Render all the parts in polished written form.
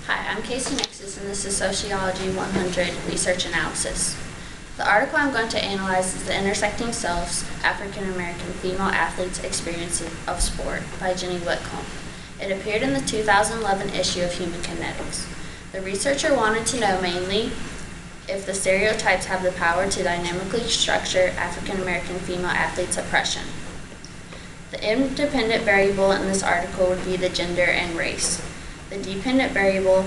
Hi, I'm Kaycee Nikses, and this is Sociology 100 Research Analysis. The article I'm going to analyze is The Intersecting Selves, African American Female Athletes' Experience of Sport by Jenny Whitcomb. It appeared in the 2011 issue of Human Kinetics. The researcher wanted to know mainly if the stereotypes have the power to dynamically structure African American female athletes' oppression. The independent variable in this article would be the gender and race. The dependent variable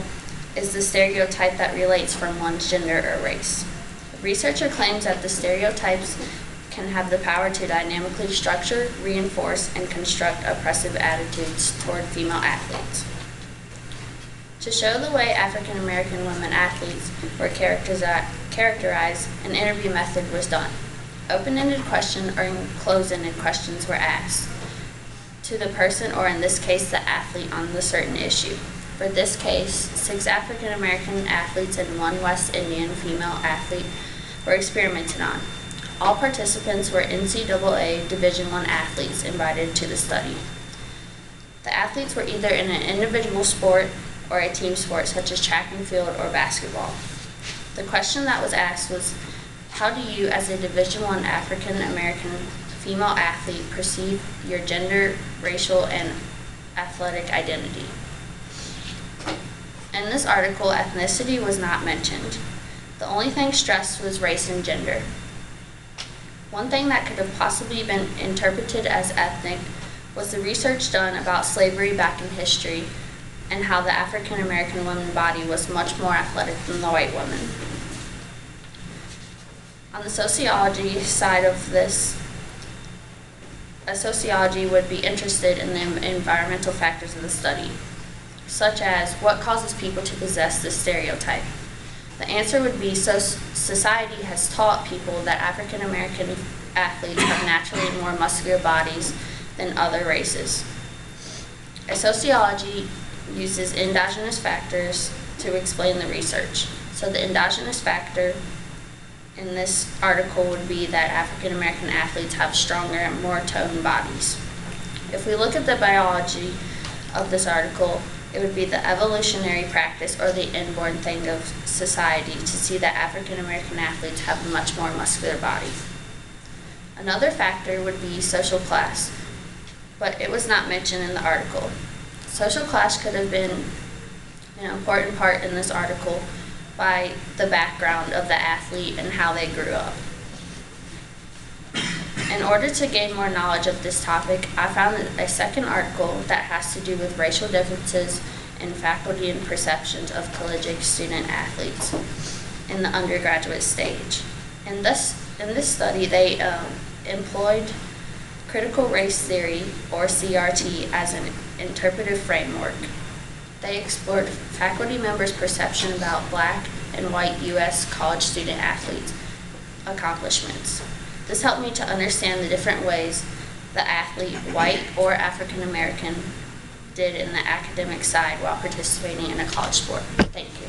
is the stereotype that relates from one's gender or race. The researcher claims that the stereotypes can have the power to dynamically structure, reinforce, and construct oppressive attitudes toward female athletes. To show the way African American women athletes were characterized, an interview method was done. Open-ended questions or closed-ended questions were asked to the person, or in this case, the athlete, on the certain issue. For this case, 6 African American athletes and 1 West Indian female athlete were experimented on. All participants were NCAA Division I athletes invited to the study. The athletes were either in an individual sport or a team sport such as track and field or basketball. The question that was asked was, how do you, as a Division I African American female athlete, perceive your gender, racial, and athletic identity? In this article, ethnicity was not mentioned. The only thing stressed was race and gender. One thing that could have possibly been interpreted as ethnic was the research done about slavery back in history and how the African American woman body was much more athletic than the white woman. On the sociology side of this, a sociology would be interested in the environmental factors of the study, such as what causes people to possess this stereotype. The answer would be society has taught people that African American athletes have naturally more muscular bodies than other races. A sociology uses endogenous factors to explain the research. So the endogenous factor in this article would be that African American athletes have stronger and more toned bodies. If we look at the biology of this article, it would be the evolutionary practice or the inborn thing of society to see that African American athletes have a much more muscular body. Another factor would be social class, but it was not mentioned in the article. Social class could have been an important part in this article by the background of the athlete and how they grew up. In order to gain more knowledge of this topic, I found a second article that has to do with racial differences in faculty and perceptions of collegiate student athletes in the undergraduate stage. In this study, they employed critical race theory, or CRT, as an interpretive framework. They explored faculty members' perception about Black and white U.S. college student athletes' accomplishments. This helped me to understand the different ways the athlete, white or African American, did in the academic side while participating in a college sport. Thank you.